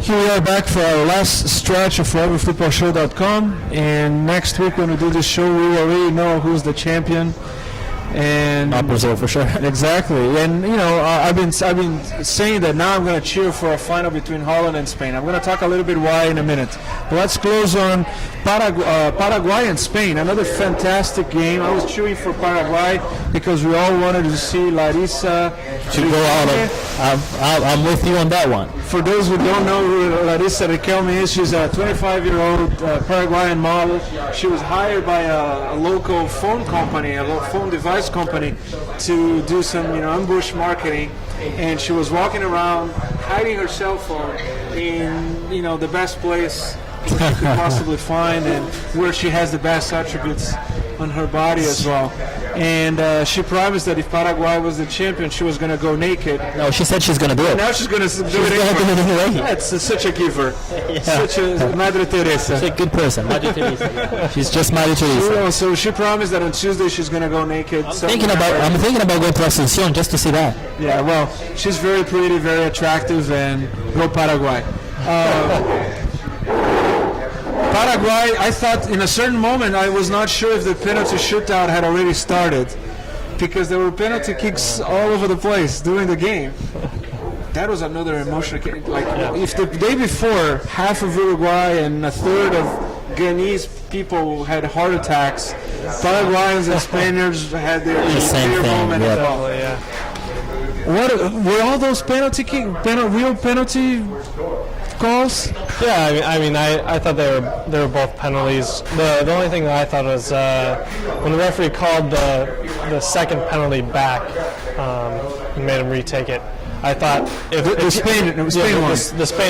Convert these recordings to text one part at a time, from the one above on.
Here we are back for our last stretch of ForeverFootballShow.com, and next week when we do this show, we already know who's the champion. And not Brazil for sure. Exactly, and I've been saying that now I'm going to cheer for a final between Holland and Spain. I'm going to talk a little bit why in a minute. But let's close on Paraguay and Spain. Another fantastic game. I was cheering for Paraguay because we all wanted to see Larissa to go out. I'm with you on that one. For those who don't know who Larissa Riquelme is, she's a 25-year-old Paraguayan model. She was hired by a local phone company, a local phone device company, to do some ambush marketing, and she was walking around hiding her cell phone in the best place she could possibly find, and where she has the best attributes on her body as well. And she promised that if Paraguay was the champion, she was going to go naked. No, she said she's going to do it. Now she's going to do it anyway. That's such a giver. Yeah. Such a Madre Teresa. She's a good person, Madre Teresa. She's just Madre Teresa. So she promised that on Tuesday she's going to go naked. I'm thinking about going to Asunción just to see that. Yeah, well, she's very pretty, very attractive, and go Paraguay. Paraguay, I thought in a certain moment I was not sure if the penalty shootout had already started, because there were penalty kicks all over the place during the game. That was another emotional kick. If the day before half of Uruguay and a third of Ghanese people had heart attacks, Paraguayans and Spaniards had their moment as well. Yeah. What were all those real penalty calls? Yeah, I thought they were both penalties. The only thing that I thought was when the referee called the second penalty back and made him retake it. I thought the Spain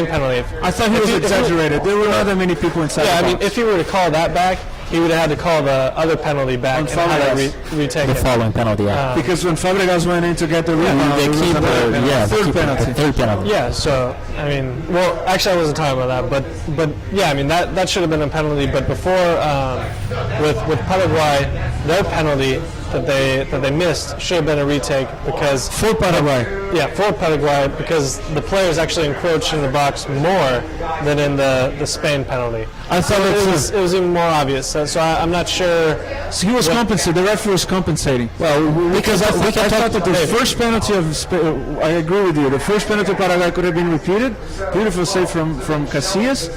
penalty. I thought he was exaggerated. There were not that many people inside. Yeah, if he were to call that back, he would have had to call the other penalty back and have it retake the following penalty. Yeah. Because when Fabregas went in to get the rebound, third penalty. Yeah. So actually I wasn't talking about that, but yeah, that should have been a penalty. But before with Paraguay, their penalty that they missed should have been a retake because for Paraguay. For Paraguay, because the players actually encroached in the box more than in the Spain penalty. I thought it was even more obvious. So I'm not sure. So he was compensating. The referee was compensating. Well, because I thought that the first penalty of Spain, I agree with you. The first penalty of Paraguay could have been repeated. Beautiful save from Casillas.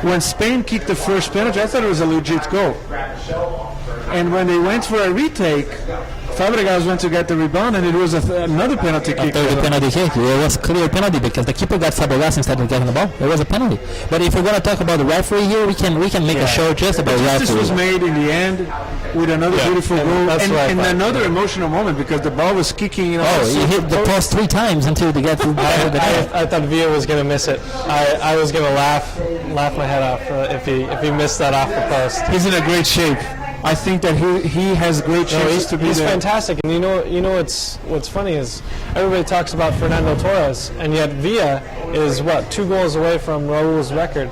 When Spain kicked the first penalty, I thought it was a legit goal. And when they went for a retake, Fabregas went to get the rebound, and it was another penalty kick. A penalty kick. It was clear penalty because the keeper got Fabregas instead of getting the ball. It was a penalty. But if we're going to talk about the referee here, we can make a show just about referee. This was made in the end with another beautiful goal and another emotional moment because the ball was kicking. He hit the post 3 times until they got to the net. I thought Villa was going to miss it. I was going to laugh my head off if he missed that off the post. He's in a great shape. I think that he has great chances to be he's there. He's fantastic, and what's funny is everybody talks about Fernando Torres, and yet Villa is 2 goals away from Raul's record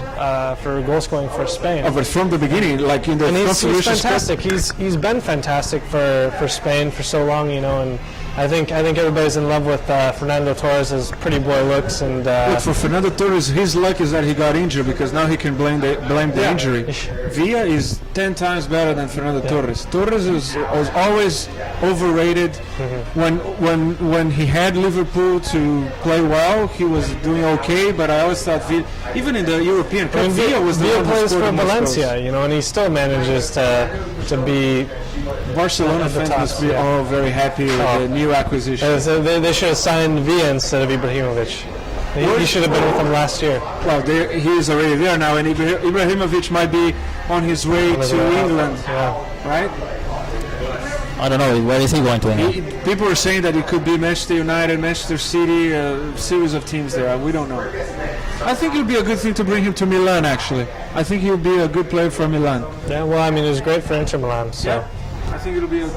for goal scoring for Spain. Oh, but from the beginning, like in the he's fantastic. He's been fantastic for Spain for so long, and I think everybody's in love with Fernando Torres' pretty boy looks. And look, for Fernando Torres, his luck is that he got injured because now he can blame the injury. Villa is 10 times better than Fernando Torres. Torres was always overrated. Mm-hmm. When he had Liverpool to play well, he was doing okay. But I always thought Villa, even in the European Cup, Villa was the one who plays scored for the most Valencia, goals. And he still manages to be. Barcelona fans must be all very happy with the new acquisition. So they should have signed Villa instead of Ibrahimovic. He should have been with them last year. Well, he is already there now, and Ibrahimovic might be on his way to England, right? I don't know. Where is he going to England? People are saying that it could be Manchester United, Manchester City, a series of teams there. We don't know. I think it would be a good thing to bring him to Milan, actually. I think he would be a good player for Milan. Yeah, well, it was great for Inter Milan, so... Yeah. I think it'll be a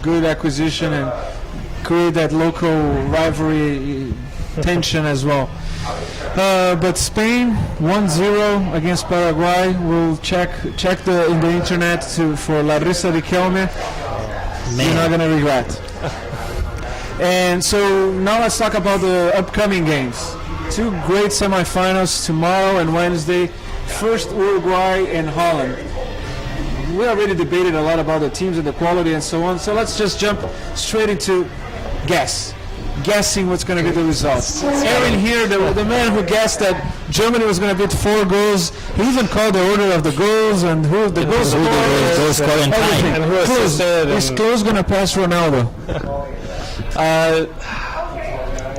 good acquisition and create that local rivalry tension as well. But Spain 1-0 against Paraguay. We'll check in the internet for Larissa Riquelme. You're not gonna regret. And so now let's talk about the upcoming games. two great semifinals tomorrow and Wednesday. First, Uruguay and Holland. We already debated a lot about the teams and the quality and so on, so let's just jump straight into guessing what's going to be the results. Aaron here, the man who guessed that Germany was going to beat 4 goals. He even called the order of the goals and who the goal scorers. And who assisted. Is Klose going to pass Ronaldo?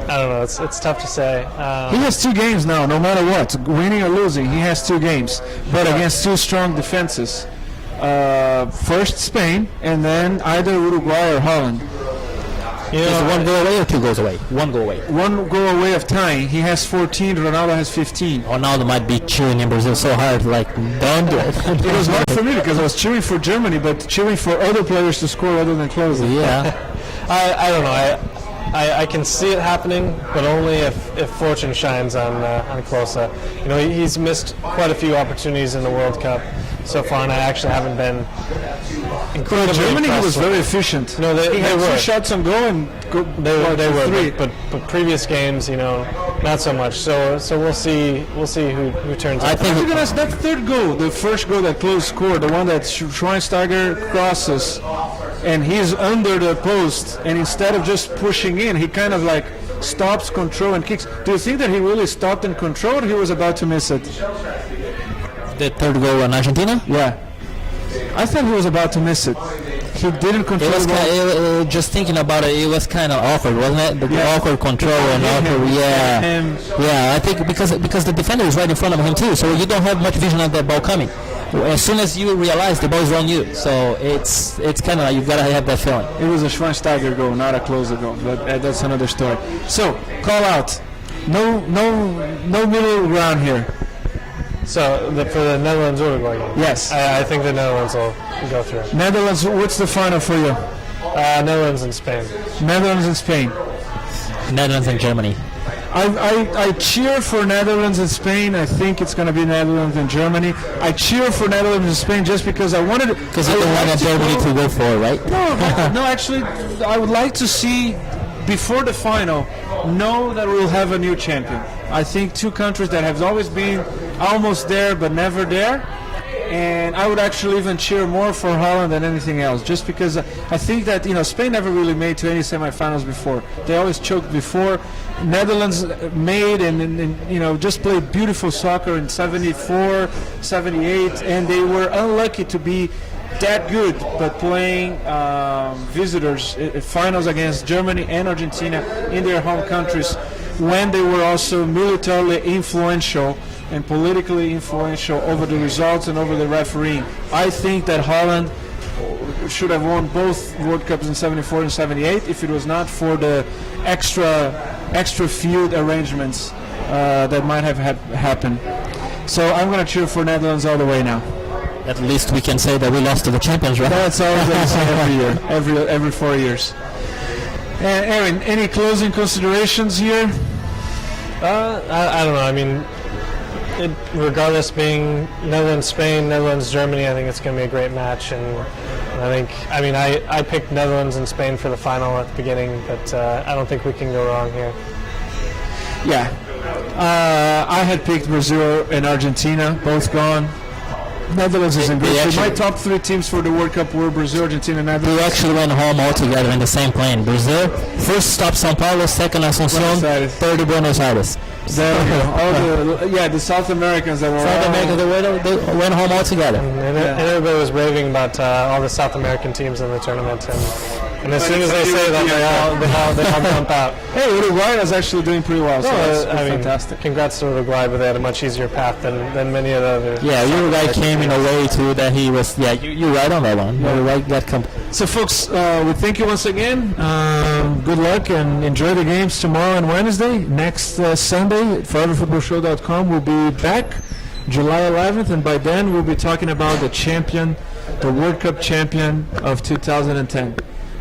I don't know. It's tough to say. He has 2 games now, no matter what, winning or losing. He has 2 games, but against 2 strong defenses. First Spain, and then either Uruguay or Holland. You know, 1 goal away or 2 goals away? 1 goal away. 1 goal away of tying. He has 14. Ronaldo has 15. Ronaldo might be cheering in Brazil so hard, like, don't do it. It was hard for me because I was cheering for Germany, but cheering for other players to score other than Klose. Yeah. I don't know. I can see it happening, but only if fortune shines on Klose. You know, he's missed quite a few opportunities in the World Cup so far, and I actually haven't been incredibly Germany, he impressed was with. very efficient. No, they had were. 2 shots on goal and They were, 3. but previous games, you know, not so much. So we'll see who turns I out. think Look at us, that 3rd goal, the first goal that Klose scored, the one that Schweinsteiger crosses, and he's under the post, and instead of just pushing in, he kind of like stops, control, and kicks. Do you think that he really stopped and controlled, or he was about to miss it? the 3rd goal in Argentina. Yeah. I thought he was about to miss it. He didn't control It was the ball. just thinking about it. It was kind of awkward, wasn't it? The Yeah. awkward control and Hit him. awkward. Yeah, Him. yeah. I think because the defender is right in front of him too, so you don't have much vision of that ball coming. As soon as you realize the ball is on you, so it's kind of like you've got to have that feeling. It was a Schweinsteiger goal, not a Klose goal, but that's another story. So, call out. No middle ground here. So for the Netherlands Uruguay game. Yes. I think the Netherlands will go through. Netherlands, what's the final for you? Netherlands and Spain. Netherlands and Spain. Netherlands and Germany. I cheer for Netherlands and Spain. I think it's going to be Netherlands and Germany. I cheer for Netherlands and Spain just because I wanted... Because you don't want Germany to go for it, right? No, actually, I would like to see, before the final, know that we'll have a new champion. I think 2 countries that have always been almost there but never there. And I would actually even cheer more for Holland than anything else, just because I think that Spain never really made to any semifinals before. They always choked before. Netherlands made and just played beautiful soccer in 74, 78, and they were unlucky to be that good, but playing visitors finals against Germany and Argentina in their home countries when they were also militarily influential and politically influential over the results and over the refereeing. I think that Holland should have won both World Cups in 74 and 78 if it was not for the extra field arrangements that might have happened. So I'm going to cheer for Netherlands all the way now. At least we can say that we lost to the champions, right? That's all I'm going to say every year, every 4 years. And Aaron, any closing considerations here? I don't know. I mean, regardless being Netherlands-Spain, Netherlands-Germany, I think it's going to be a great match. And I picked Netherlands and Spain for the final at the beginning, but I don't think we can go wrong here. Yeah. I had picked Brazil and Argentina, both gone. Netherlands is in good shape. My top 3 teams for the World Cup were Brazil, Argentina, and Netherlands. We actually went home all together in the same plane. Brazil, first stop São Paulo, second Asunción, third Buenos Aires. There we go. The South Americans that were South America, they went home all together. And everybody was raving about all the South American teams in the tournament. And as soon as they say that, they all jump out. Hey, Uruguay is actually doing pretty well. So that's fantastic. Congrats to Uruguay, but they had a much easier path than many of the others. Yeah, Uruguay came in a way too that he was. Yeah, you're right on that one. Yeah. Uruguay got So, folks, we thank you once again. Good luck and enjoy the games tomorrow and Wednesday. Next Sunday, foreverfootballshow.com will be back July 11th, and by then we'll be talking about the World Cup champion of 2010.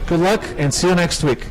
Good luck and see you next week.